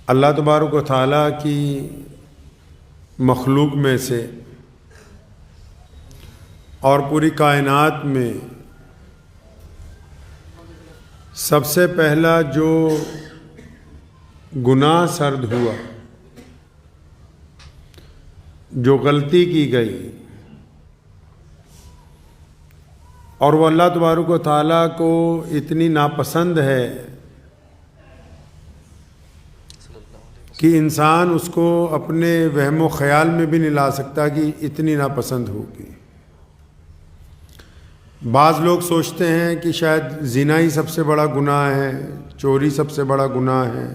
اللہ تبارک و تعالیٰ کی مخلوق میں سے اور پوری کائنات میں سب سے پہلا جو گناہ سرد ہوا، جو غلطی کی گئی، اور وہ اللہ تبارک و تعالیٰ کو اتنی ناپسند ہے کہ انسان اس کو اپنے وہم و خیال میں بھی نہیں لا سکتا کہ اتنی ناپسند ہوگی۔ بعض لوگ سوچتے ہیں کہ شاید زنا ہی سب سے بڑا گناہ ہے، چوری سب سے بڑا گناہ ہے،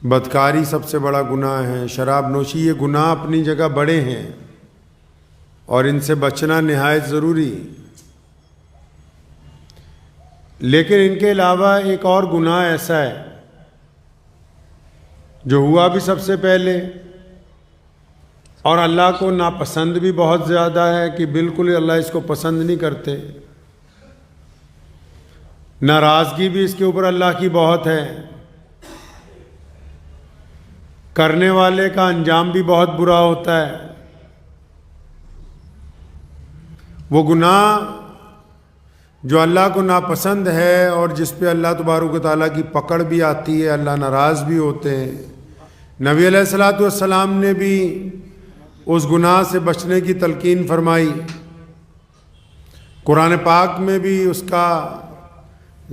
بدکاری سب سے بڑا گناہ ہے، شراب نوشی، یہ گناہ اپنی جگہ بڑے ہیں اور ان سے بچنا نہایت ضروری۔ لیکن ان کے علاوہ ایک اور گناہ ایسا ہے جو ہوا بھی سب سے پہلے اور اللہ کو ناپسند بھی بہت زیادہ ہے کہ بالکل اللہ اس کو پسند نہیں کرتے، ناراضگی بھی اس کے اوپر اللہ کی بہت ہے، کرنے والے کا انجام بھی بہت برا ہوتا ہے۔ وہ گناہ جو اللہ کو ناپسند ہے اور جس پہ اللہ تبارک و تعالیٰ کی پکڑ بھی آتی ہے، اللہ ناراض بھی ہوتے ہیں، نبی علیہ الصلوۃ والسلام نے بھی اس گناہ سے بچنے کی تلقین فرمائی، قرآن پاک میں بھی اس کا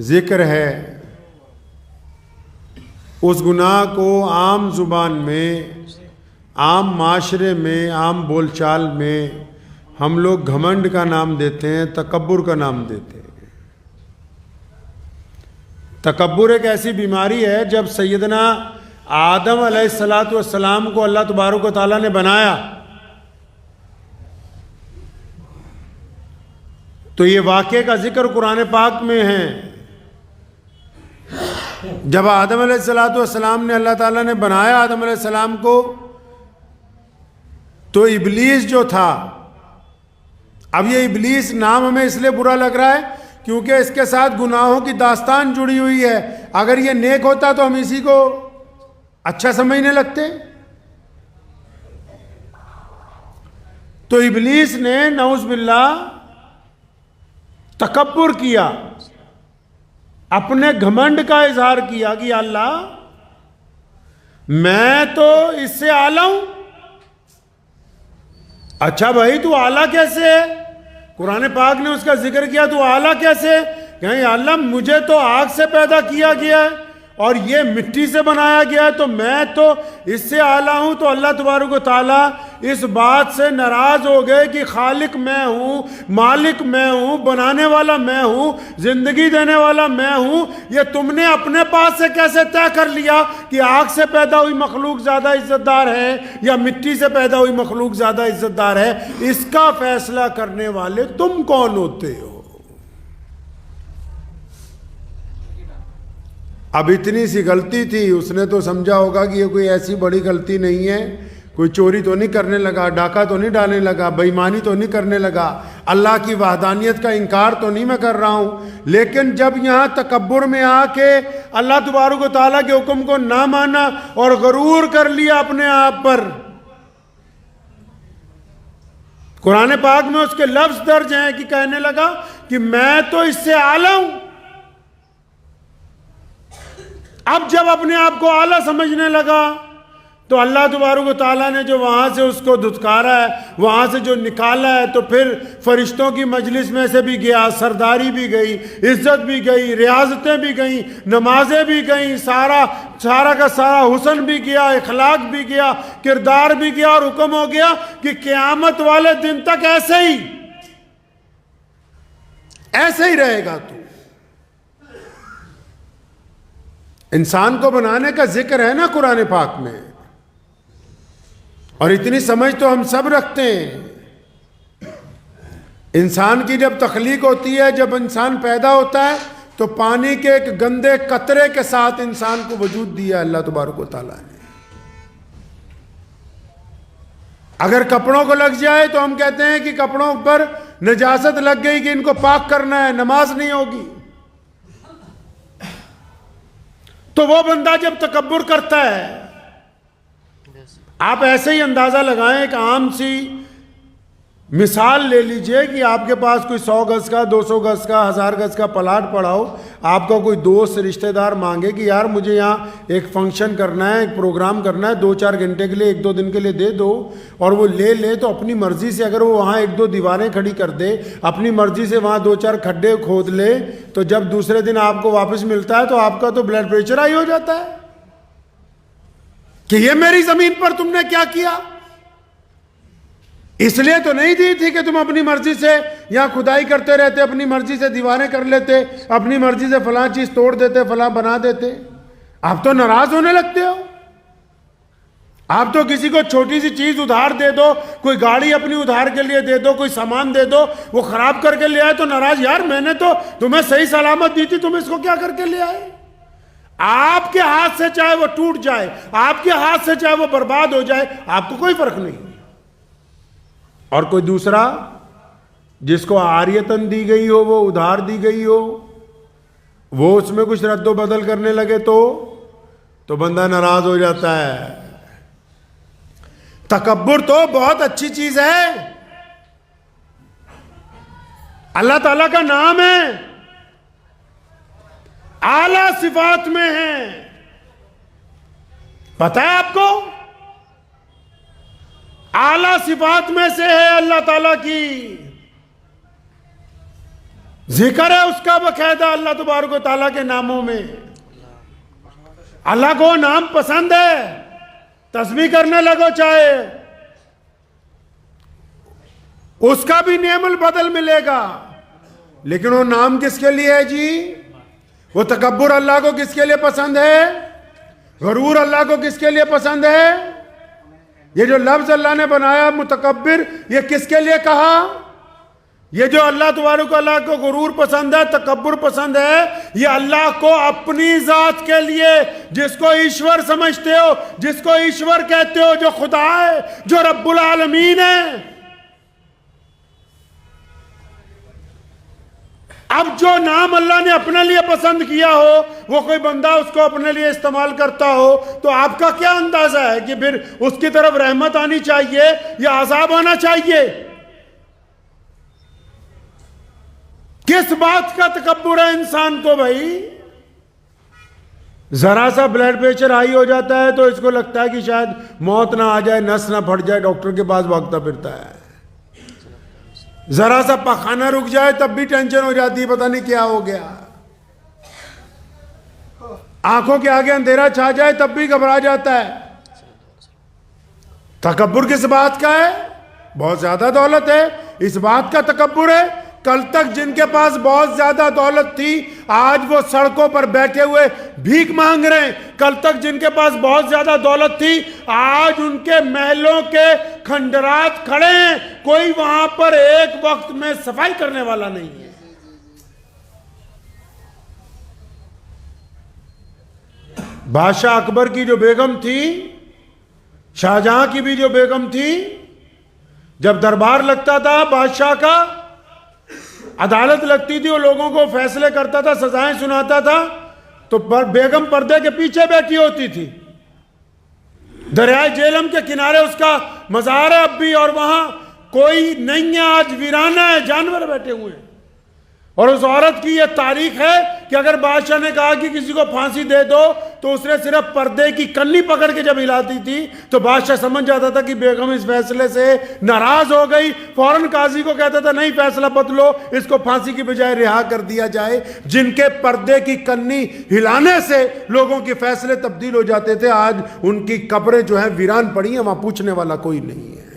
ذکر ہے۔ اس گناہ کو عام زبان میں، عام معاشرے میں، عام بول چال میں ہم لوگ گھمنڈ کا نام دیتے ہیں، تکبر کا نام دیتے ہیں۔ تکبر ایک ایسی بیماری ہے، جب سیدنا آدم علیہ السلام کو اللہ تبارک و تعالیٰ نے بنایا تو یہ واقعے کا ذکر قرآن پاک میں ہے۔ جب آدم علیہ السلام نے اللہ تعالیٰ نے بنایا آدم علیہ السلام کو، تو ابلیس جو تھا، اب یہ ابلیس نام ہمیں اس لیے برا لگ رہا ہے کیونکہ اس کے ساتھ گناہوں کی داستان جڑی ہوئی ہے۔ اگر یہ نیک ہوتا تو ہم اسی کو اچھا سمجھنے لگتے۔ تو ابلیس نے نعوذ باللہ تکبر کیا، اپنے گھمنڈ کا اظہار کیا کہ اللہ میں تو اس سے اعلیٰ ہوں۔ اچھا بھائی تو اعلیٰ کیسے ہے؟ قرآن پاک نے اس کا ذکر کیا، تو اعلیٰ کیسے؟ کہ اللہ مجھے تو آگ سے پیدا کیا گیا ہے اور یہ مٹی سے بنایا گیا ہے، تو میں تو اس سے اعلیٰ ہوں۔ تو اللہ تبارک و تعالیٰ اس بات سے ناراض ہو گئے کہ خالق میں ہوں، مالک میں ہوں، بنانے والا میں ہوں، زندگی دینے والا میں ہوں، یہ تم نے اپنے پاس سے کیسے طے کر لیا کہ آگ سے پیدا ہوئی مخلوق زیادہ عزت دار ہے یا مٹی سے پیدا ہوئی مخلوق زیادہ عزت دار ہے؟ اس کا فیصلہ کرنے والے تم کون ہوتے ہو؟ اب اتنی سی غلطی تھی، اس نے تو سمجھا ہوگا کہ یہ کوئی ایسی بڑی غلطی نہیں ہے، کوئی چوری تو نہیں کرنے لگا، ڈاکہ تو نہیں ڈالنے لگا، بے ایمانی تو نہیں کرنے لگا، اللہ کی وحدانیت کا انکار تو نہیں میں کر رہا ہوں۔ لیکن جب یہاں تکبر میں آ کے اللہ تبارک و تعالیٰ کے حکم کو نہ مانا اور غرور کر لیا اپنے آپ پر، قرآن پاک میں اس کے لفظ درج ہیں کہ کہنے لگا کہ میں تو اس سے اعلیٰ ہوں۔ اب جب اپنے آپ کو اعلیٰ سمجھنے لگا تو اللہ تبارک و تعالیٰ نے جو وہاں سے اس کو دھتکارا ہے، وہاں سے جو نکالا ہے، تو پھر فرشتوں کی مجلس میں سے بھی گیا، سرداری بھی گئی، عزت بھی گئی، ریاضتیں بھی گئیں، نمازیں بھی گئیں، سارا کا سارا حسن بھی گیا، اخلاق بھی گیا، کردار بھی گیا، اور حکم ہو گیا کہ قیامت والے دن تک ایسے ہی رہے گا تو۔ انسان کو بنانے کا ذکر ہے نا قرآن پاک میں، اور اتنی سمجھ تو ہم سب رکھتے ہیں۔ انسان کی جب تخلیق ہوتی ہے، جب انسان پیدا ہوتا ہے، تو پانی کے ایک گندے قطرے کے ساتھ انسان کو وجود دیا اللہ تبارک و تعالیٰ نے۔ اگر کپڑوں کو لگ جائے تو ہم کہتے ہیں کہ کپڑوں پر نجاست لگ گئی کہ ان کو پاک کرنا ہے، نماز نہیں ہوگی۔ تو وہ بندہ جب تکبر کرتا ہے، آپ ایسے ہی اندازہ لگائیں، ایک عام سی مثال لے لیجئے کہ آپ کے پاس کوئی 100 گز کا، 200 گز کا، 1000 گز کا پلاٹ پڑا ہو، آپ کا کوئی دوست رشتہ دار مانگے کہ یار مجھے یہاں ایک فنکشن کرنا ہے، ایک پروگرام کرنا ہے، 2-4 گھنٹے کے لیے، 1-2 دن کے لیے دے دو، اور وہ لے تو اپنی مرضی سے اگر وہ وہاں 1-2 دیواریں کھڑی کر دے، اپنی مرضی سے وہاں 2-4 کھڈے کھود لے، تو جب دوسرے دن آپ کو واپس ملتا ہے تو آپ کا تو بلڈ پریشر ہائی ہو جاتا ہے کہ یہ میری زمین پر تم نے کیا کیا؟ اس لیے تو نہیں دی تھی کہ تم اپنی مرضی سے یہاں کھدائی کرتے رہتے، اپنی مرضی سے دیواریں کر لیتے، اپنی مرضی سے فلاں چیز توڑ دیتے، فلاں بنا دیتے۔ آپ تو ناراض ہونے لگتے ہو۔ آپ تو کسی کو چھوٹی سی چیز ادھار دے دو، کوئی گاڑی اپنی ادھار کے لیے دے دو، کوئی سامان دے دو، وہ خراب کر کے لے آئے تو ناراض، یار میں نے تو تمہیں صحیح سلامت دی تھی، تم اس کو کیا کر کے لے آئے؟ آپ کے ہاتھ سے چاہے وہ ٹوٹ جائے، آپ کے ہاتھ سے چاہے وہ برباد ہو جائے، آپ کو کوئی فرق نہیں۔ اور کوئی دوسرا جس کو عاریتاً دی گئی ہو، وہ ادھار دی گئی ہو، وہ اس میں کچھ رد و بدل کرنے لگے تو بندہ ناراض ہو جاتا ہے۔ تکبر تو بہت اچھی چیز ہے، اللہ تعالیٰ کا نام ہے، اعلیٰ صفات میں ہے۔ پتہ ہے آپ کو؟ اعلیٰ صفات میں سے ہے اللہ تعالیٰ کی، ذکر ہے اس کا باقاعدہ اللہ تبارک و تعالیٰ کے ناموں میں۔ اللہ کو نام پسند ہے، تسبیح کرنے لگو چاہے، اس کا بھی نعم البدل ملے گا۔ لیکن وہ نام کس کے لیے ہے جی؟ وہ تکبر اللہ کو کس کے لیے پسند ہے؟ غرور اللہ کو کس کے لیے پسند ہے؟ یہ جو لفظ اللہ نے بنایا متکبر، یہ کس کے لیے کہا؟ یہ جو اللہ تبارک اللہ کو غرور پسند ہے، تکبر پسند ہے، یہ اللہ کو اپنی ذات کے لیے، جس کو ایشور سمجھتے ہو، جس کو ایشور کہتے ہو، جو خدا ہے، جو رب العالمین ہے۔ اب جو نام اللہ نے اپنے لیے پسند کیا ہو، وہ کوئی بندہ اس کو اپنے لیے استعمال کرتا ہو، تو آپ کا کیا اندازہ ہے کہ پھر اس کی طرف رحمت آنی چاہیے یا عذاب آنا چاہیے؟ کس بات کا تکبر ہے انسان کو بھائی؟ ذرا سا بلڈ پریشر ہائی ہو جاتا ہے تو اس کو لگتا ہے کہ شاید موت نہ آ جائے، نس نہ پھٹ جائے، ڈاکٹر کے پاس بھاگتا پھرتا ہے۔ ذرا سا پخانہ رک جائے تب بھی ٹینشن ہو جاتی ہے، پتہ نہیں کیا ہو گیا۔ آنکھوں کے آگے اندھیرا چھا جائے تب بھی گھبرا جاتا ہے۔ تکبر کس بات کا ہے؟ بہت زیادہ دولت ہے، اس بات کا تکبر ہے۔ کل تک جن کے پاس بہت زیادہ دولت تھی، آج وہ سڑکوں پر بیٹھے ہوئے بھیک مانگ رہے ہیں۔ کل تک جن کے پاس بہت زیادہ دولت تھی، آج ان کے محلوں کے کھنڈرات کھڑے ہیں، کوئی وہاں پر ایک وقت میں صفائی کرنے والا نہیں ہے۔ بادشاہ اکبر کی جو بیگم تھی، شاہجہاں کی بھی جو بیگم تھی، جب دربار لگتا تھا بادشاہ کا، عدالت لگتی تھی، وہ لوگوں کو فیصلے کرتا تھا، سزائیں سناتا تھا، تو بیگم پردے کے پیچھے بیٹھی ہوتی تھی۔ دریائے جہلم کے کنارے اس کا مزار ہے اب بھی، اور وہاں کوئی نہیں ہے، آج ویرانہ ہے، جانور بیٹھے ہوئے ہیں۔ اور اس عورت کی یہ تاریخ ہے کہ اگر بادشاہ نے کہا کہ کسی کو پھانسی دے دو تو اس نے صرف پردے کی کنی پکڑ کے جب ہلاتی تھی تو بادشاہ سمجھ جاتا تھا کہ بیگم اس فیصلے سے ناراض ہو گئی، فوراً قاضی کو کہتا تھا نہیں فیصلہ بدلو، اس کو پھانسی کی بجائے رہا کر دیا جائے۔ جن کے پردے کی کنی ہلانے سے لوگوں کے فیصلے تبدیل ہو جاتے تھے، آج ان کی قبریں جو ہیں ویران پڑی ہیں، وہاں پوچھنے والا کوئی نہیں ہے۔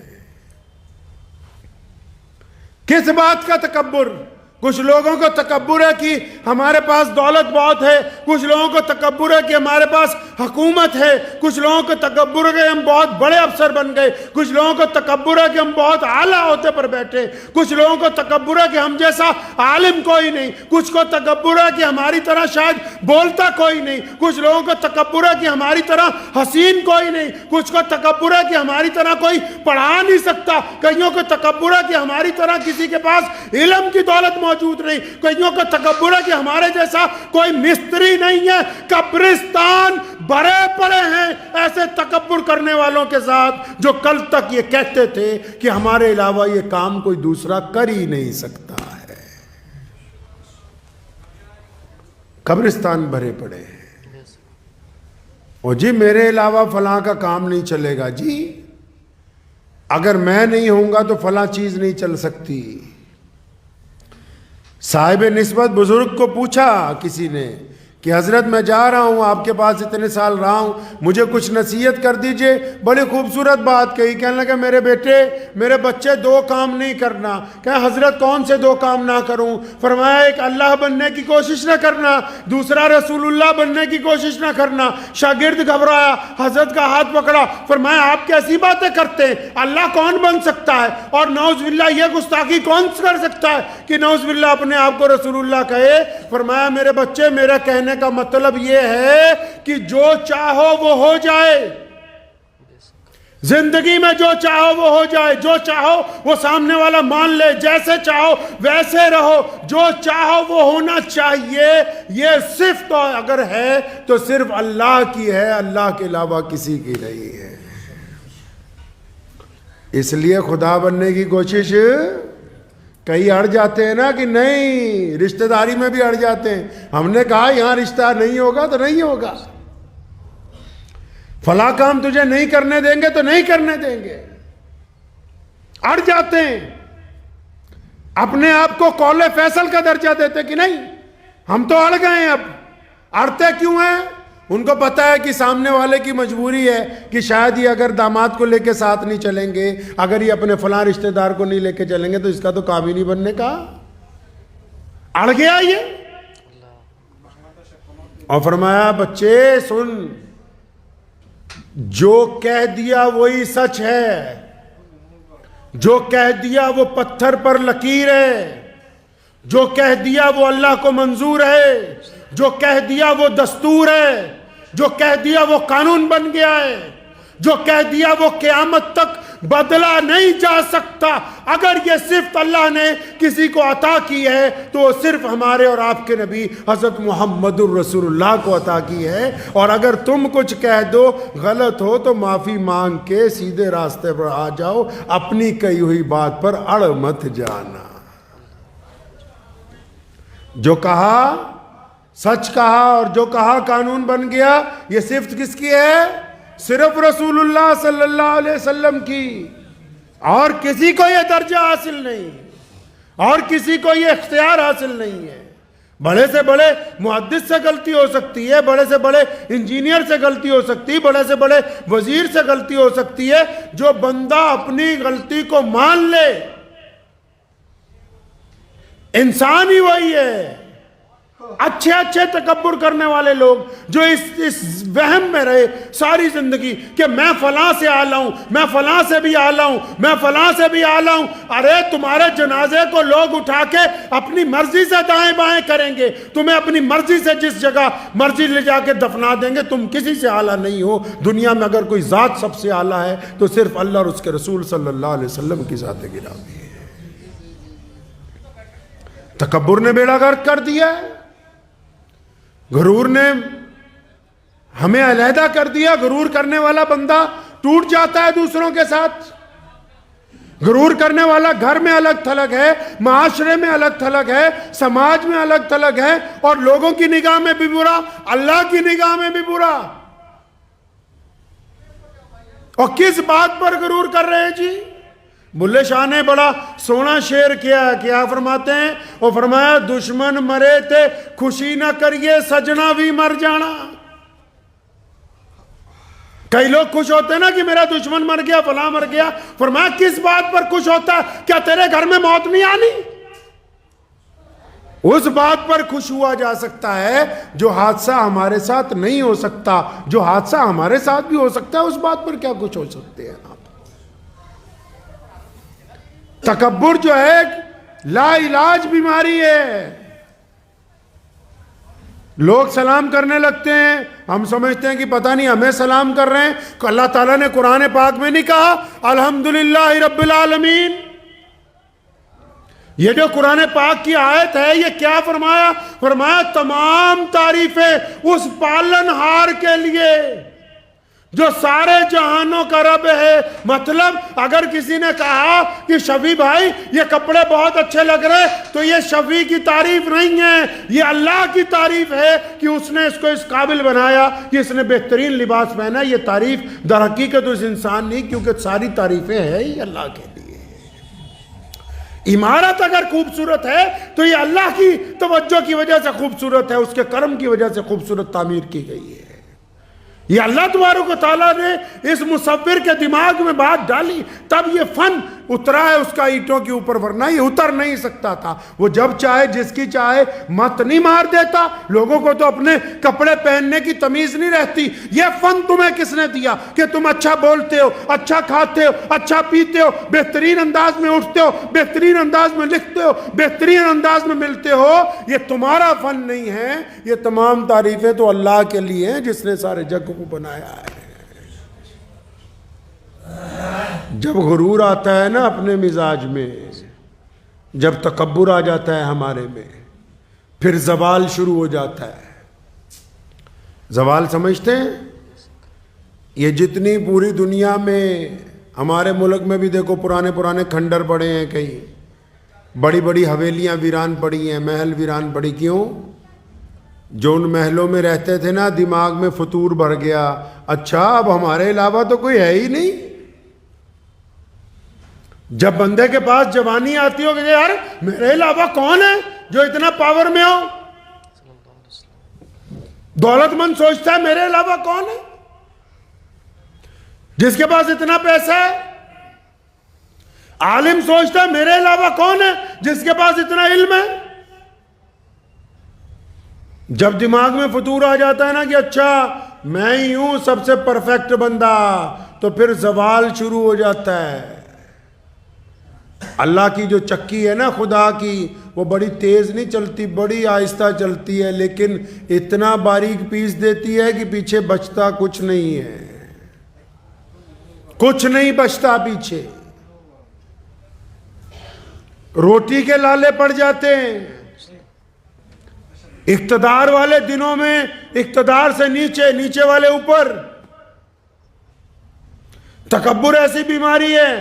کس بات کا تکبر؟ کچھ لوگوں کو تکبر ہے کہ ہمارے پاس دولت بہت ہے، کچھ لوگوں کو تکبر ہے کہ ہمارے پاس حکومت ہے، کچھ لوگوں کو تکبر ہے کہ ہم بہت بڑے افسر بن گئے، کچھ لوگوں کو تکبر ہے کہ ہم بہت اعلیٰ عہدے پر بیٹھے، کچھ لوگوں کو تکبر ہے کہ ہم جیسا عالم کوئی نہیں، کچھ کو تکبر ہے کہ ہماری طرح شاید بولتا کوئی نہیں، کچھ لوگوں کو تکبر ہے کہ ہماری طرح حسین کوئی نہیں، کچھ کو تکبر ہے کہ ہماری طرح کوئی پڑھا نہیں سکتا، کئیوں کو تکبر ہے کہ ہماری طرح کسی کے پاس علم کی دولت موجود موجود نہیں. کئیوں کا تکبر ہے کہ ہمارے جیسا کوئی مستری نہیں ہے. قبرستان بھرے پڑے ہیں ایسے تکبر کرنے والوں کے ساتھ جو کل تک یہ کہتے تھے کہ ہمارے علاوہ یہ کام کوئی دوسرا کر ہی نہیں سکتا ہے. قبرستان بھرے پڑے ہیں. اور جی میرے علاوہ فلاں کا کام نہیں چلے گا. جی اگر میں نہیں ہوں گا تو فلاں چیز نہیں چل سکتی. صاحب نسبت بزرگ کو پوچھا کسی نے کہ حضرت میں جا رہا ہوں, آپ کے پاس اتنے سال رہا ہوں, مجھے کچھ نصیحت کر دیجئے. بڑی خوبصورت بات کہی. کہنے لگا میرے بیٹے میرے بچے 2 کام نہیں کرنا. کہ حضرت کون سے 2 کام نہ کروں؟ فرمایا ایک اللہ بننے کی کوشش نہ کرنا, دوسرا رسول اللہ بننے کی کوشش نہ کرنا. شاگرد گھبرایا, حضرت کا ہاتھ پکڑا, فرمایا آپ کیسی باتیں کرتے ہیں؟ اللہ کون بن سکتا ہے؟ اور نعوذ باللہ یہ گستاخی کون کر سکتا ہے کہ نعوذ باللہ اپنے آپ کو رسول اللہ کہے؟ فرمایا میرے بچے میرا کہنے کا مطلب یہ ہے کہ جو چاہو وہ ہو جائے. زندگی میں جو چاہو وہ ہو جائے, جو چاہو وہ سامنے والا مان لے, جیسے چاہو ویسے رہو, جو چاہو وہ ہونا چاہیے. یہ صرف تو اگر ہے تو صرف اللہ کی ہے, اللہ کے علاوہ کسی کی نہیں ہے. اس لیے خدا بننے کی کوشش کئی اڑ جاتے ہیں نا کہ نہیں, رشتہ داری میں بھی اڑ جاتے ہیں. ہم نے کہا یہاں رشتہ نہیں ہوگا تو نہیں ہوگا, فلاں کام تجھے نہیں کرنے دیں گے تو نہیں کرنے دیں گے. اڑ جاتے ہیں, اپنے آپ کو قول فیصل کا درجہ دیتے کہ نہیں ہم تو اڑ گئے ہیں. اب اڑتے کیوں ہیں؟ ان کو پتا ہے کہ سامنے والے کی مجبوری ہے کہ شاید یہ اگر داماد کو لے کے ساتھ نہیں چلیں گے, اگر یہ اپنے فلاں رشتہ دار کو نہیں لے کے چلیں گے تو اس کا تو کام ہی نہیں بننے کا. اڑ گیا یہ. اور فرمایا بچے سن, جو کہہ دیا وہی سچ ہے, جو کہہ دیا وہ پتھر پر لکیر ہے, جو کہہ دیا وہ اللہ کو منظور ہے, جو کہہ دیا وہ دستور ہے, جو کہہ دیا وہ قانون بن گیا ہے, جو کہہ دیا وہ قیامت تک بدلا نہیں جا سکتا. اگر یہ صرف اللہ نے کسی کو عطا کی ہے تو وہ صرف ہمارے اور آپ کے نبی حضرت محمد الرسول اللہ کو عطا کی ہے. اور اگر تم کچھ کہہ دو غلط ہو تو معافی مانگ کے سیدھے راستے پر آ جاؤ, اپنی کہی ہوئی بات پر اڑ مت جانا. جو کہا سچ کہا اور جو کہا قانون بن گیا. یہ صفت کس کی ہے؟ صرف رسول اللہ صلی اللہ علیہ وسلم کی. اور کسی کو یہ درجہ حاصل نہیں, اور کسی کو یہ اختیار حاصل نہیں ہے. بڑے سے بڑے محدث سے غلطی ہو سکتی ہے, بڑے سے بڑے انجینئر سے غلطی ہو سکتی ہے, بڑے سے بڑے وزیر سے غلطی ہو سکتی ہے. جو بندہ اپنی غلطی کو مان لے, انسان ہی وہی ہے. اچھے اچھے تکبر کرنے والے لوگ جو اس وہم میں رہے ساری زندگی کہ میں فلاں سے اعلیٰ ہوں, میں فلاں سے بھی اعلیٰ ہوں, میں فلاں سے بھی اعلیٰ ہوں. ارے تمہارے جنازے کو لوگ اٹھا کے اپنی مرضی سے دائیں بائیں کریں گے, تمہیں اپنی مرضی سے جس جگہ مرضی لے جا کے دفنا دیں گے. تم کسی سے اعلیٰ نہیں ہو. دنیا میں اگر کوئی ذات سب سے اعلیٰ ہے تو صرف اللہ اور اس کے رسول صلی اللہ علیہ وسلم کی ذات گرامی ہے. تکبر نے بیڑا غرق کر دیا ہے, غرور نے ہمیں علیحدہ کر دیا. غرور کرنے والا بندہ ٹوٹ جاتا ہے دوسروں کے ساتھ. غرور کرنے والا گھر میں الگ تھلگ ہے, معاشرے میں الگ تھلگ ہے, سماج میں الگ تھلگ ہے, اور لوگوں کی نگاہ میں بھی برا, اللہ کی نگاہ میں بھی برا. اور کس بات پر غرور کر رہے ہیں جی؟ بلے شاہ نے بڑا سونا شعر کیا فرماتے ہیں؟ وہ فرمایا دشمن مرے تھے خوشی نہ کریے سجنا بھی مر جانا. کئی لوگ خوش ہوتے ہیں نا کہ میرا دشمن مر گیا, فلاں مر گیا. فرمایا کس بات پر خوش ہوتا ہے؟ کیا تیرے گھر میں موت نہیں آنی؟ اس بات پر خوش ہوا جا سکتا ہے جو حادثہ ہمارے ساتھ نہیں ہو سکتا. جو حادثہ ہمارے ساتھ بھی ہو سکتا ہے اس بات پر کیا خوش ہو سکتے ہیں آپ؟ تکبر جو ہے لا علاج بیماری ہے. لوگ سلام کرنے لگتے ہیں, ہم سمجھتے ہیں کہ پتہ نہیں ہمیں سلام کر رہے ہیں. اللہ تعالیٰ نے قرآن پاک میں نہیں کہا الحمدللہ رب العالمین؟ یہ جو قرآن پاک کی آیت ہے یہ کیا فرمایا؟ فرمایا تمام تعریفیں اس پالنہار کے لیے جو سارے جہانوں کا رب ہے۔ مطلب اگر کسی نے کہا کہ شفیع بھائی یہ کپڑے بہت اچھے لگ رہے، تو یہ شفیع کی تعریف نہیں ہے، یہ اللہ کی تعریف ہے کہ اس نے اس کو اس قابل بنایا کہ اس نے بہترین لباس پہنا۔ یہ تعریف در حقیقت اس انسان نہیں، کیونکہ ساری تعریفیں ہیں ہی اللہ کے لیے۔ عمارت اگر خوبصورت ہے تو یہ اللہ کی توجہ کی وجہ سے خوبصورت ہے، اس کے کرم کی وجہ سے خوبصورت تعمیر کی گئی ہے۔ یہ اللہ تبارک و تعالیٰ نے اس مصور کے دماغ میں بات ڈالی، تب یہ فن اترا ہے اس کا اینٹوں کے اوپر، ورنہ یہ اتر نہیں سکتا تھا۔ وہ جب چاہے جس کی چاہے مت نہیں مار دیتا۔ لوگوں کو تو اپنے کپڑے پہننے کی تمیز نہیں رہتی۔ یہ فن تمہیں کس نے دیا کہ تم اچھا بولتے ہو، اچھا کھاتے ہو، اچھا پیتے ہو، بہترین انداز میں اٹھتے ہو، بہترین انداز میں لکھتے ہو، بہترین انداز میں ملتے ہو؟ یہ تمہارا فن نہیں ہے، یہ تمام تعریفیں تو اللہ کے لیے ہیں جس نے سارے جگ کو بنایا ہے۔ جب غرور آتا ہے نا اپنے مزاج میں، جب تکبر آ جاتا ہے ہمارے میں، پھر زوال شروع ہو جاتا ہے۔ زوال سمجھتے ہیں؟ یہ جتنی پوری دنیا میں، ہمارے ملک میں بھی دیکھو پرانے کھنڈر پڑے ہیں، کہیں بڑی بڑی حویلیاں ویران پڑی ہیں، محل ویران پڑی۔ کیوں؟ جو ان محلوں میں رہتے تھے نا، دماغ میں فتور بھر گیا، اچھا اب ہمارے علاوہ تو کوئی ہے ہی نہیں۔ جب بندے کے پاس جوانی آتی ہو کہ یار میرے علاوہ کون ہے جو اتنا پاور میں ہو، دولت مند سوچتا ہے میرے علاوہ کون ہے، جس کے پاس اتنا پیسہ ہے، عالم سوچتا ہے میرے علاوہ کون ہے جس کے پاس اتنا علم ہے۔ جب دماغ میں فتور آ جاتا ہے نا کہ اچھا میں ہی ہوں سب سے پرفیکٹ بندہ، تو پھر زوال شروع ہو جاتا ہے۔ اللہ کی جو چکی ہے نا خدا کی، وہ بڑی تیز نہیں چلتی، بڑی آہستہ چلتی ہے، لیکن اتنا باریک پیس دیتی ہے کہ پیچھے بچتا کچھ نہیں ہے، کچھ نہیں بچتا پیچھے۔ روٹی کے لالے پڑ جاتے ہیں۔ اقتدار والے دنوں میں اقتدار سے نیچے، نیچے والے اوپر۔ تکبر ایسی بیماری ہے۔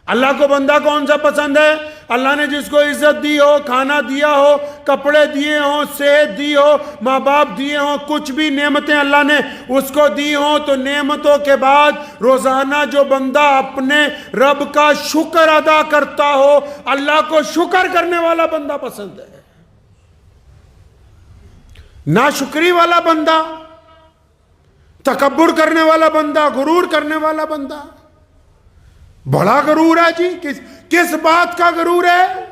اللہ کو بندہ کون سا پسند ہے؟ اللہ نے جس کو عزت دی ہو، کھانا دیا ہو، کپڑے دیے ہوں، صحت دی ہو، ماں باپ دیے ہوں، کچھ بھی نعمتیں اللہ نے اس کو دی ہوں، تو نعمتوں کے بعد روزانہ جو بندہ اپنے رب کا شکر ادا کرتا ہو، اللہ کو شکر کرنے والا بندہ پسند ہے۔ ناشکری والا بندہ، تکبر کرنے والا بندہ، غرور کرنے والا بندہ، بڑا غرور ہے جی، کس بات کا غرور ہے؟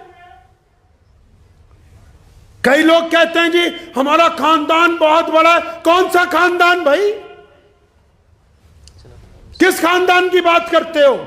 کئی لوگ کہتے ہیں جی ہمارا خاندان بہت بڑا ہے۔ کون سا خاندان بھائی؟ کس خاندان کی بات کرتے ہو؟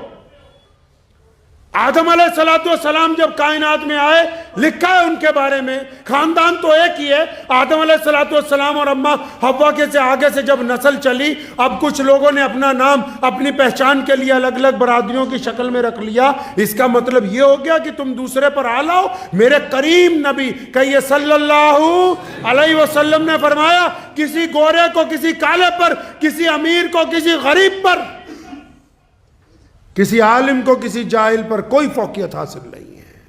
آدم علیہ السلام جب کائنات میں آئے، لکھا ہے ان کے بارے میں، خاندان تو ایک ہی ہے۔ آدم علیہ السلام اور اماں حوا کے سے آگے سے جب نسل چلی، اب کچھ لوگوں نے اپنا نام اپنی پہچان کے لیے الگ الگ برادریوں کی شکل میں رکھ لیا۔ اس کا مطلب یہ ہو گیا کہ تم دوسرے پر آ لاؤ۔ میرے کریم نبی کہیے صلی اللہ علیہ وسلم نے فرمایا، کسی گورے کو کسی کالے پر، کسی امیر کو کسی غریب پر، کسی عالم کو کسی جاہل پر کوئی فوقیت حاصل نہیں ہے۔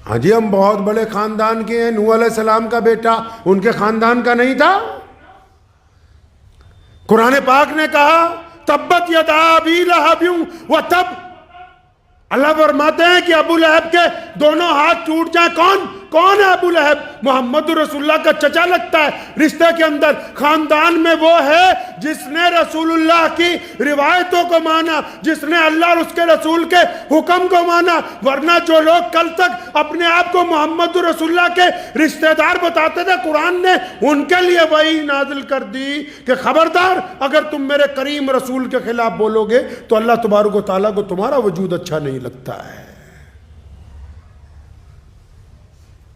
ہاں جی ہم بہت بڑے خاندان کے ہیں، نوح علیہ السلام کا بیٹا ان کے خاندان کا نہیں تھا؟ قرآن پاک نے کہا تبت یدا ابی لہب وتب، اللہ فرماتے ہیں کہ ابو لہب کے دونوں ہاتھ ٹوٹ جائیں۔ کون ہے ابو لہب؟ محمد رسول اللہ کا چچا لگتا ہے رشتے کے اندر۔ خاندان میں وہ ہے جس نے رسول اللہ کی روایتوں کو مانا، جس نے اللہ اور اس کے رسول کے حکم کو مانا، ورنہ جو لوگ کل تک اپنے آپ کو محمد رسول اللہ کے رشتہ دار بتاتے تھے، قرآن نے ان کے لیے وحی نازل کر دی کہ خبردار اگر تم میرے کریم رسول کے خلاف بولو گے تو اللہ تبارک و تعالیٰ کو تمہارا وجود اچھا نہیں لگتا ہے۔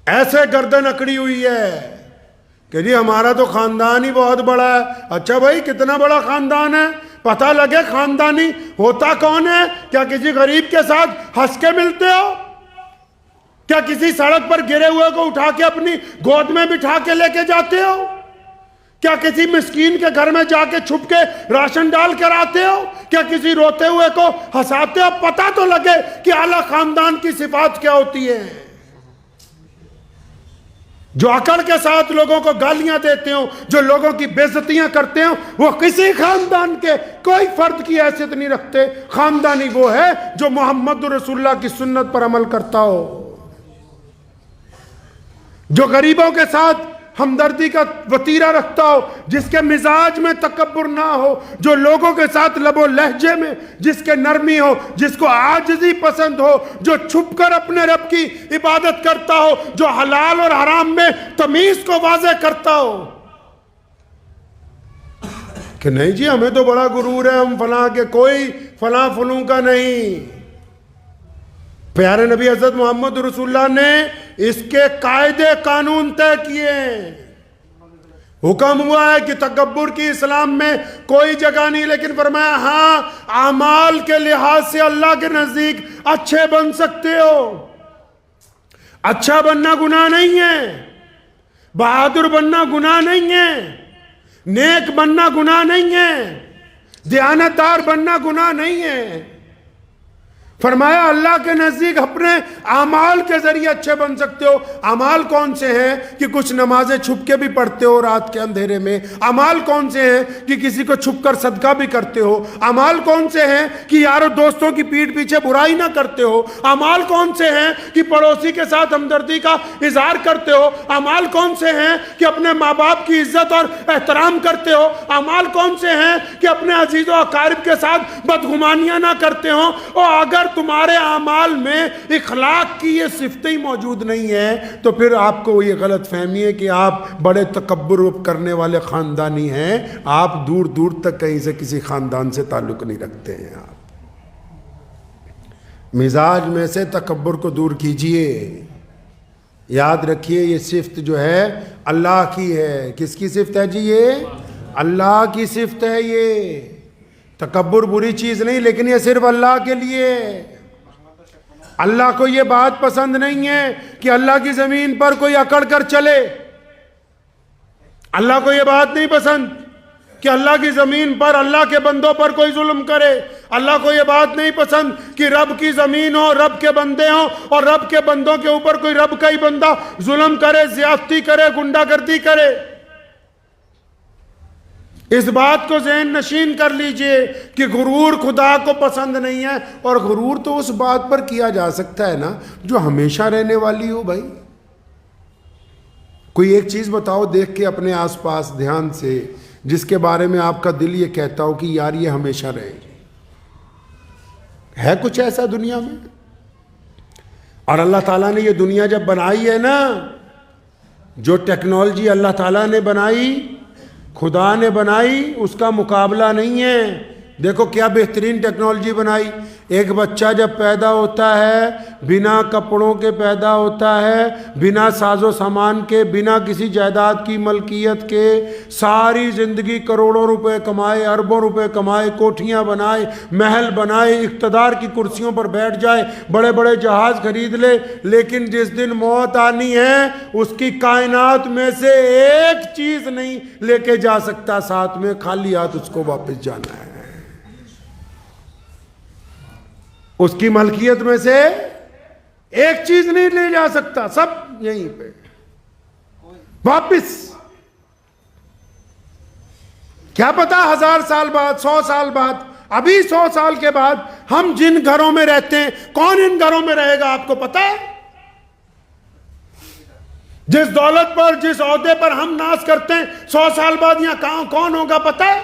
ایسے گردن اکڑی ہوئی ہے کہ جی ہمارا تو خاندان ہی بہت بڑا ہے۔ اچھا بھائی کتنا بڑا خاندان ہے؟ پتہ لگے خاندانی ہوتا کون ہے؟ کیا کسی غریب کے ساتھ ہنس کے ملتے ہو؟ کیا کسی سڑک پر گرے ہوئے کو اٹھا کے اپنی گود میں بٹھا کے لے کے جاتے ہو؟ کیا کسی مسکین کے گھر میں جا کے چھپ کے راشن ڈال کر آتے ہو؟ کیا کسی روتے ہوئے کو ہنساتے ہو؟ پتہ تو لگے کہ اعلیٰ خاندان کی صفات کیا ہوتی ہے. جو عقل کے ساتھ لوگوں کو گالیاں دیتے ہوں، جو لوگوں کی بے عزتیاں کرتے ہوں، وہ کسی خاندان کے کوئی فرد کی حیثیت نہیں رکھتے. خاندانی وہ ہے جو محمد رسول اللہ کی سنت پر عمل کرتا ہو، جو غریبوں کے ساتھ ہمدردی کا وتیرہ رکھتا ہو، جس کے مزاج میں تکبر نہ ہو، جو لوگوں کے ساتھ لب و لہجے میں جس کے نرمی ہو، جس کو عاجزی پسند ہو، جو چھپ کر اپنے رب کی عبادت کرتا ہو، جو حلال اور حرام میں تمیز کو واضح کرتا ہو. کہ نہیں جی ہمیں تو بڑا غرور ہے، ہم فلاں کے، کوئی فلاں فلوں کا نہیں. پیارے نبی حضرت محمد رسول اللہ نے اس کے قاعدے قانون طے کیے. حکم ہوا ہے کہ تکبر کی اسلام میں کوئی جگہ نہیں، لیکن فرمایا ہاں اعمال کے لحاظ سے اللہ کے نزدیک اچھے بن سکتے ہو. اچھا بننا گناہ نہیں ہے، بہادر بننا گناہ نہیں ہے، نیک بننا گناہ نہیں ہے، دیانتدار بننا گناہ نہیں ہے. فرمایا اللہ کے نزدیک اپنے اعمال کے ذریعے اچھے بن سکتے ہو. اعمال کون سے ہیں کہ کچھ نمازیں چھپ کے بھی پڑھتے ہو رات کے اندھیرے میں؟ اعمال کون سے ہیں کہ کسی کو چھپ کر صدقہ بھی کرتے ہو؟ اعمال کون سے ہیں کہ یارو دوستوں کی پیٹھ پیچھے برائی نہ کرتے ہو؟ اعمال کون سے ہیں کہ پڑوسی کے ساتھ ہمدردی کا اظہار کرتے ہو؟ اعمال کون سے ہیں کہ اپنے ماں باپ کی عزت اور احترام کرتے ہو؟ اعمال کون سے ہیں کہ اپنے عزیز و اقارب کے ساتھ بدگمانیاں نہ کرتے ہو؟ اور اگر تمہارے اعمال میں اخلاق کی یہ صفتیں موجود نہیں ہیں تو پھر آپ کو یہ غلط فہمی ہے کہ آپ بڑے تکبر کرنے والے خاندانی ہیں. آپ دور دور تک کہیں سے کسی خاندان سے تعلق نہیں رکھتے ہیں. آپ مزاج میں سے تکبر کو دور کیجئے. یاد رکھیے یہ صفت جو ہے اللہ کی ہے. کس کی صفت ہے جی؟ یہ اللہ کی صفت ہے. یہ تکبر بری چیز نہیں، لیکن یہ صرف اللہ کے لیے. اللہ کو یہ بات پسند نہیں ہے کہ اللہ کی زمین پر کوئی اکڑ کر چلے. اللہ کو یہ بات نہیں پسند کہ اللہ کی زمین پر اللہ کے بندوں پر کوئی ظلم کرے. اللہ کو یہ بات نہیں پسند کہ رب کی زمین ہو، رب کے بندے ہوں اور رب کے بندوں کے اوپر کوئی رب کا ہی بندہ ظلم کرے، زیادتی کرے، گنڈا گردی کرے. اس بات کو ذہن نشین کر لیجئے کہ غرور خدا کو پسند نہیں ہے. اور غرور تو اس بات پر کیا جا سکتا ہے نا جو ہمیشہ رہنے والی ہو. بھائی کوئی ایک چیز بتاؤ دیکھ کے اپنے آس پاس دھیان سے، جس کے بارے میں آپ کا دل یہ کہتا ہو کہ یار یہ ہمیشہ رہے گی. ہے کچھ ایسا دنیا میں؟ اور اللہ تعالیٰ نے یہ دنیا جب بنائی ہے نا، جو ٹیکنالوجی اللہ تعالیٰ نے بنائی، خدا نے بنائی، اس کا مقابلہ نہیں ہے. دیکھو کیا بہترین ٹیکنالوجی بنائی. ایک بچہ جب پیدا ہوتا ہے بنا کپڑوں کے پیدا ہوتا ہے، بنا ساز و سامان کے، بنا کسی جائیداد کی ملکیت کے، ساری زندگی کروڑوں روپے کمائے، اربوں روپے کمائے، کوٹھیاں بنائے، محل بنائے، اقتدار کی کرسیوں پر بیٹھ جائے، بڑے بڑے جہاز خرید لے، لیکن جس دن موت آنی ہے اس کی کائنات میں سے ایک چیز نہیں لے کے جا سکتا ساتھ میں، خالی ہاتھ اس کو واپس جانا ہے. اس کی ملکیت میں سے ایک چیز نہیں لے جا سکتا، سب یہیں پہ واپس. کیا پتا 1000 سال بعد، 100 سال بعد، ابھی 100 سال کے بعد ہم جن گھروں میں رہتے ہیں کون ان گھروں میں رہے گا؟ آپ کو پتا ہے؟ جس دولت پر، جس عہدے پر ہم ناز کرتے ہیں 100 سال بعد یہاں کون ہوگا پتا ہے؟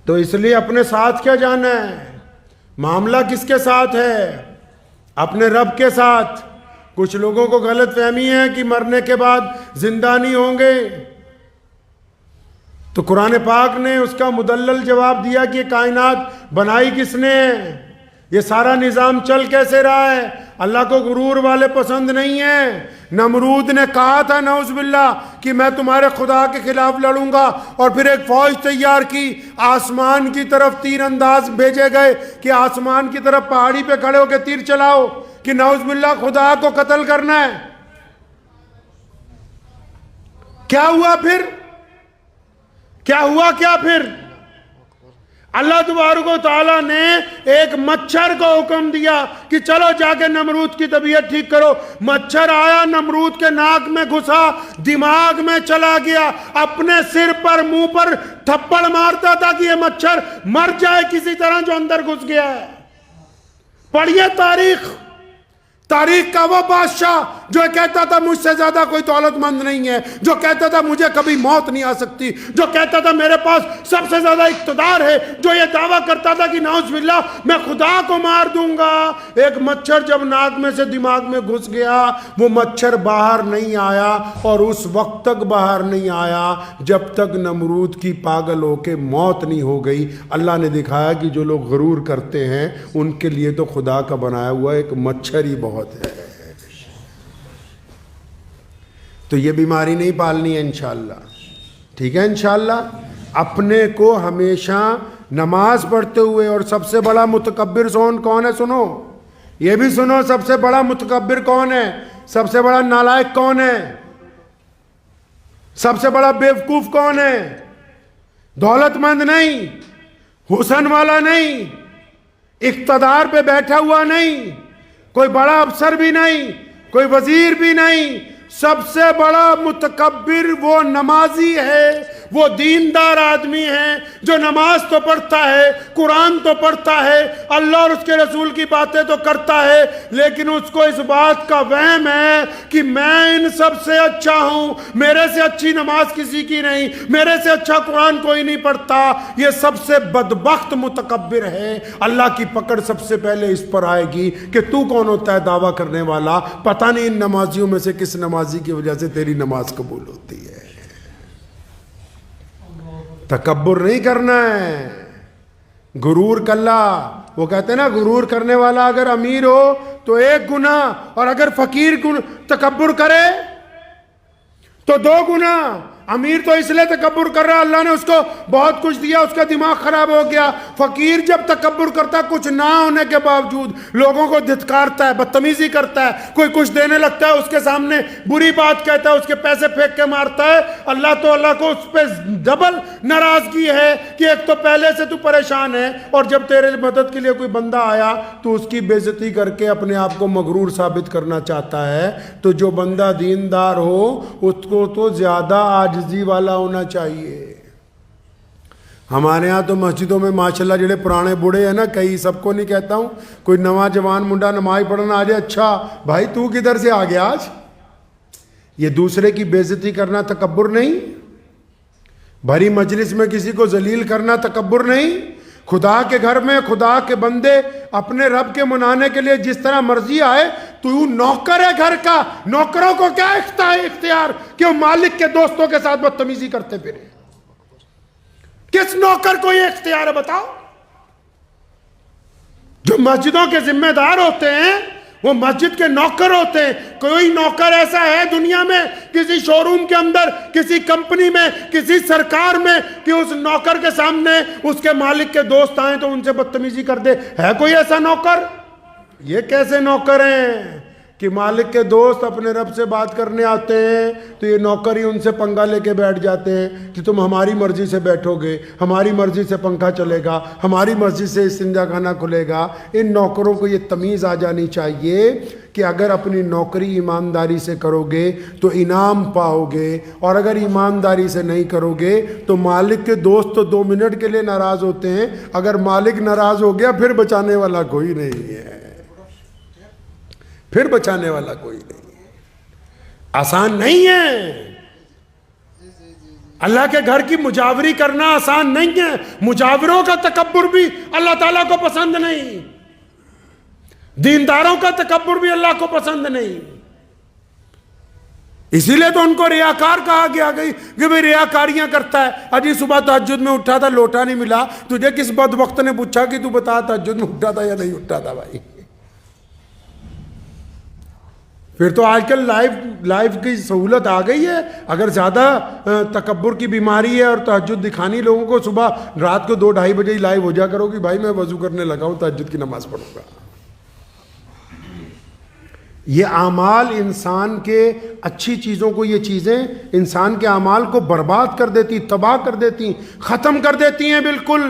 تو اس لیے اپنے ساتھ کیا جانا ہے؟ معاملہ کس کے ساتھ ہے؟ اپنے رب کے ساتھ. کچھ لوگوں کو غلط فہمی ہے کہ مرنے کے بعد زندہ نہیں ہوں گے. تو قرآن پاک نے اس کا مدلل جواب دیا کہ یہ کائنات بنائی کس نے ہے؟ یہ سارا نظام چل کیسے رہا ہے؟ اللہ کو غرور والے پسند نہیں ہیں۔ نمرود نے کہا تھا نعوذ باللہ کہ میں تمہارے خدا کے خلاف لڑوں گا، اور پھر ایک فوج تیار کی، آسمان کی طرف تیر انداز بھیجے گئے کہ آسمان کی طرف پہاڑی پہ کھڑے ہو کے تیر چلاؤ کہ نعوذ باللہ خدا کو قتل کرنا ہے۔ کیا ہوا پھر؟ کیا پھر؟ اللہ تبارک و تعالیٰ نے ایک مچھر کو حکم دیا کہ چلو جا کے نمرود کی طبیعت ٹھیک کرو۔ مچھر آیا، نمرود کے ناک میں گھسا، دماغ میں چلا گیا، اپنے سر پر منہ پر تھپڑ مارتا تھا کہ یہ مچھر مر جائے کسی طرح جو اندر گھس گیا ہے۔ پڑھیے تاریخ کا وہ بادشاہ جو کہتا تھا مجھ سے زیادہ کوئی دولت مند نہیں ہے، جو کہتا تھا مجھے کبھی موت نہیں آ سکتی، جو کہتا تھا میرے پاس سب سے زیادہ اقتدار ہے، جو یہ دعویٰ کرتا تھا کہ نعوذ باللہ میں خدا کو مار دوں گا۔ ایک مچھر جب ناک میں سے دماغ میں گھس گیا، وہ مچھر باہر نہیں آیا، اور اس وقت تک باہر نہیں آیا جب تک نمرود کی پاگل ہو کے موت نہیں ہو گئی۔ اللہ نے دکھایا کہ جو لوگ غرور کرتے ہیں ان کے لیے تو خدا کا بنایا ہوا ایک مچھر ہی بہت ہے۔ تو یہ بیماری نہیں پالنی ہے انشاءاللہ، ٹھیک ہے انشاءاللہ۔ اپنے کو ہمیشہ نماز پڑھتے ہوئے، اور سب سے بڑا متکبر کون ہے؟ سنو، یہ بھی سنو، سب سے بڑا متکبر کون ہے؟ سب سے بڑا نالائق کون ہے؟ سب سے بڑا بیوقوف کون ہے؟ دولت مند نہیں، حسن والا نہیں، اقتدار پہ بیٹھا ہوا نہیں، کوئی بڑا افسر بھی نہیں، کوئی وزیر بھی نہیں۔ سب سے بڑا متکبر وہ نمازی ہے، وہ دیندار آدمی ہے جو نماز تو پڑھتا ہے، قرآن تو پڑھتا ہے، اللہ اور اس کے رسول کی باتیں تو کرتا ہے، لیکن اس کو اس بات کا وہم ہے کہ میں ان سب سے اچھا ہوں، میرے سے اچھی نماز کسی کی نہیں، میرے سے اچھا قرآن کوئی نہیں پڑھتا۔ یہ سب سے بدبخت متکبر ہے۔ اللہ کی پکڑ سب سے پہلے اس پر آئے گی کہ تو کون ہوتا ہے دعویٰ کرنے والا؟ پتہ نہیں ان نمازیوں میں سے کس نمازی کی وجہ سے تیری نماز قبول ہوتی ہے۔ تکبر نہیں کرنا ہے، غرور کلا۔ وہ کہتے ہیں نا، غرور کرنے والا اگر امیر ہو تو ایک گناہ، اور اگر فقیر تکبر کرے تو 2 گناہ۔ امیر تو اس لیے تکبر کر رہا، اللہ نے اس کو بہت کچھ دیا، اس کا دماغ خراب ہو گیا۔ فقیر جب تکبر کرتا، کچھ نہ ہونے کے باوجود لوگوں کو دھتکارتا ہے، بدتمیزی کرتا ہے، کوئی کچھ دینے لگتا ہے اس کے سامنے بری بات کہتا ہے، اس کے پیسے پھینک کے مارتا ہے، اللہ کو اس پہ ڈبل ناراضگی ہے کہ ایک تو پہلے سے تو پریشان ہے، اور جب تیرے مدد کے لیے کوئی بندہ آیا تو اس کی بے عزتی کر کے اپنے آپ کو مغرور ثابت کرنا چاہتا ہے۔ تو جو بندہ دیندار ہو اس کو تو زیادہ عاجزی والا ہونا چاہیے۔ ہمارے ہاں تو مسجدوں میں ماشاءاللہ جڑے پرانے بوڑھے ہیں نا، کئی سب کو نہیں کہتا ہوں، کوئی نواں جوان منڈا نماز پڑھنا آ جائے، اچھا بھائی تو کدھر سے آ گیا آج؟ یہ دوسرے کی بے عزتی کرنا تکبر نہیں؟ بھری مجلس میں کسی کو ذلیل کرنا تکبر نہیں؟ خدا کے گھر میں خدا کے بندے اپنے رب کے منانے کے لیے جس طرح مرضی آئے، تو نوکر ہے گھر کا، نوکروں کو کیا اختیار کہ وہ مالک کے دوستوں کے ساتھ بدتمیزی کرتے پھرے؟ کس نوکر کو یہ اختیار ہے بتاؤ؟ جو مسجدوں کے ذمہ دار ہوتے ہیں وہ مسجد کے نوکر ہوتے ہیں۔ کوئی نوکر ایسا ہے دنیا میں کسی شو روم کے اندر، کسی کمپنی میں، کسی سرکار میں کہ اس نوکر کے سامنے اس کے مالک کے دوست آئیں تو ان سے بدتمیزی کر دے؟ ہے کوئی ایسا نوکر؟ یہ کیسے نوکر ہیں کہ مالک کے دوست اپنے رب سے بات کرنے آتے ہیں تو یہ نوکر ہی ان سے پنگا لے کے بیٹھ جاتے ہیں کہ تم ہماری مرضی سے بیٹھو گے، ہماری مرضی سے پنکھا چلے گا، ہماری مرضی سے استنجا خانہ کھلے گا۔ ان نوکروں کو یہ تمیز آ جانی چاہیے کہ اگر اپنی نوکری ایمانداری سے کرو گے تو انعام پاؤ گے، اور اگر ایمانداری سے نہیں کرو گے تو مالک کے دوست تو 2 منٹ کے لیے ناراض ہوتے ہیں، اگر مالک ناراض ہو گیا پھر بچانے والا کوئی نہیں ہے، پھر بچانے والا کوئی نہیں ہے۔ آسان نہیں ہے، اللہ کے گھر کی مجاوری کرنا آسان نہیں ہے۔ مجاوروں کا تکبر بھی اللہ تعالیٰ کو پسند نہیں، دینداروں کا تکبر بھی اللہ کو پسند نہیں۔ اسی لیے تو ان کو ریاکار کہا گیا گئی کہ بھئی ریاکاریاں کرتا ہے. اجی صبح تہجد میں اٹھا تھا, لوٹا نہیں ملا, تجھے کس بدبخت نے پوچھا کہ تو بتا تہجد میں اٹھا تھا یا نہیں اٹھا تھا بھائی. پھر تو آج کل لائیو کی سہولت آ گئی ہے. اگر زیادہ تکبر کی بیماری ہے اور تہجد دکھانی لوگوں کو, صبح رات کو 2-2:30 بجے ہی لائیو ہو جا کرو کہ بھائی میں وضو کرنے لگا ہوں, تہجد کی نماز پڑھوں گا. یہ اعمال انسان کے اچھی چیزوں کو, یہ چیزیں انسان کے اعمال کو برباد کر دیتی, تباہ کر دیتی, ختم کر دیتی ہیں بالکل.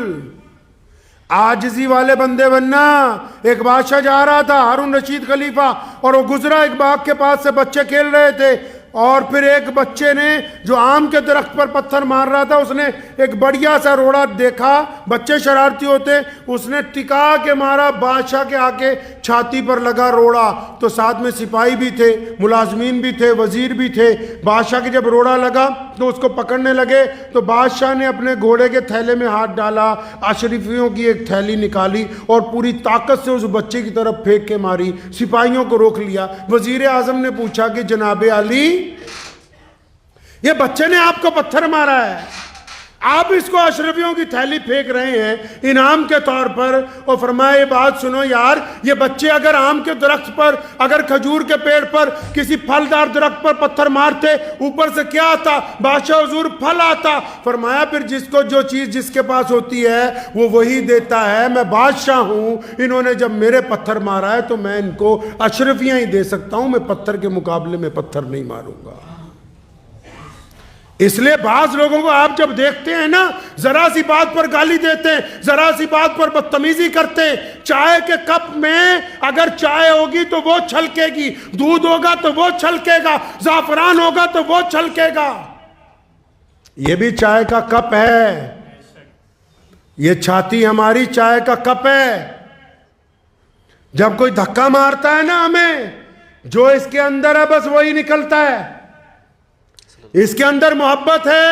عاجزی والے بندے بننا. ایک بادشاہ جا رہا تھا, ہارون رشید خلیفہ, اور وہ گزرا ایک باغ کے پاس سے, بچے کھیل رہے تھے, اور پھر ایک بچے نے جو آم کے درخت پر پتھر مار رہا تھا, اس نے ایک بڑھیا سا روڑا دیکھا, بچے شرارتی ہوتے, اس نے ٹکا کے مارا, بادشاہ کے آ کے چھاتی پر لگا روڑا. تو ساتھ میں سپاہی بھی تھے, ملازمین بھی تھے, وزیر بھی تھے. بادشاہ کے جب روڑا لگا تو اس کو پکڑنے لگے, تو بادشاہ نے اپنے گھوڑے کے تھیلے میں ہاتھ ڈالا, اشرفیوں کی ایک تھیلی نکالی اور پوری طاقت سے اس بچے کی طرف پھینک کے ماری. سپاہیوں کو روک لیا. وزیر اعظم نے پوچھا کہ جناب علی, یہ بچے نے آپ کو پتھر مارا ہے, آپ اس کو اشرفیوں کی تھیلی پھینک رہے ہیں انعام کے طور پر. اور فرمایا یہ بات سنو یار, یہ بچے اگر آم کے درخت پر, اگر کھجور کے پیڑ پر, کسی پھلدار درخت پر پتھر مارتے, اوپر سے کیا آتا؟ بادشاہ حضور پھل آتا. فرمایا پھر جس کو جو چیز جس کے پاس ہوتی ہے وہ وہی دیتا ہے. میں بادشاہ ہوں, انہوں نے جب میرے پتھر مارا ہے تو میں ان کو اشرفیاں ہی دے سکتا ہوں, میں پتھر کے مقابلے میں پتھر نہیں ماروں گا. اس لیے بعض لوگوں کو آپ جب دیکھتے ہیں نا, ذرا سی بات پر گالی دیتے ہیں, ذرا سی بات پر بدتمیزی کرتے ہیں. چائے کے کپ میں اگر چائے ہوگی تو وہ چھلکے گی, دودھ ہوگا تو وہ چھلکے گا, زعفران ہوگا تو وہ چھلکے گا. یہ بھی چائے کا کپ ہے, یہ چھاتی ہماری چائے کا کپ ہے. جب کوئی دھکا مارتا ہے نا ہمیں, جو اس کے اندر ہے بس وہی نکلتا ہے. اس کے اندر محبت ہے,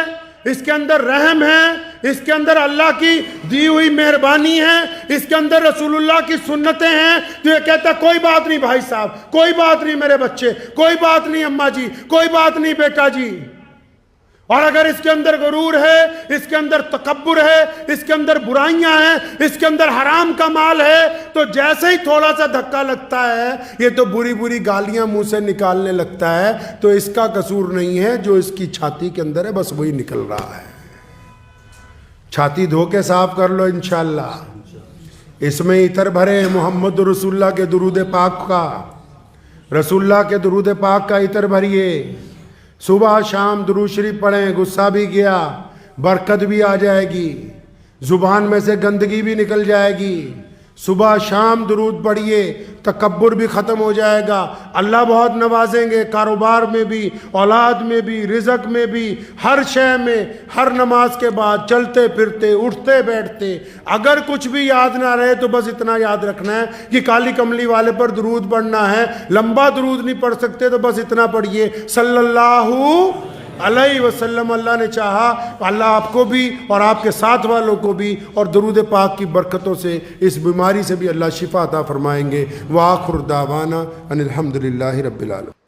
اس کے اندر رحم ہے, اس کے اندر اللہ کی دی ہوئی مہربانی ہے, اس کے اندر رسول اللہ کی سنتیں ہیں. تو یہ کہتا ہے کوئی بات نہیں بھائی صاحب, کوئی بات نہیں میرے بچے, کوئی بات نہیں اماں جی, کوئی بات نہیں بیٹا جی. اور اگر اس کے اندر غرور ہے, اس کے اندر تکبر ہے, اس کے اندر برائیاں ہیں, اس کے اندر حرام کا مال ہے, تو جیسے ہی تھوڑا سا دھکا لگتا ہے یہ تو بری بری گالیاں منہ سے نکالنے لگتا ہے. تو اس کا قصور نہیں ہے, جو اس کی چھاتی کے اندر ہے بس وہی نکل رہا ہے. چھاتی دھو کے صاف کر لو انشاءاللہ. اس میں عطر بھرے محمد رسول اللہ کے درود پاک کا, رسول اللہ کے درود پاک کا عطر بھریے. صبح شام درود شریف پڑھیں, غصہ بھی گیا, برکت بھی آ جائے گی, زبان میں سے گندگی بھی نکل جائے گی. صبح شام درود پڑھیے, تکبر بھی ختم ہو جائے گا, اللہ بہت نوازیں گے, کاروبار میں بھی, اولاد میں بھی, رزق میں بھی, ہر شے میں. ہر نماز کے بعد چلتے پھرتے, اٹھتے بیٹھتے, اگر کچھ بھی یاد نہ رہے تو بس اتنا یاد رکھنا ہے کہ کالی کملی والے پر درود پڑھنا ہے. لمبا درود نہیں پڑھ سکتے تو بس اتنا پڑھیے, صلی اللہ علیہ وسلم. اللہ نے چاہا اللہ آپ کو بھی اور آپ کے ساتھ والوں کو بھی اور درود پاک کی برکتوں سے اس بیماری سے بھی اللہ شفا عطا فرمائیں گے. وآخر دعوانا ان الحمدللہ رب العالمین.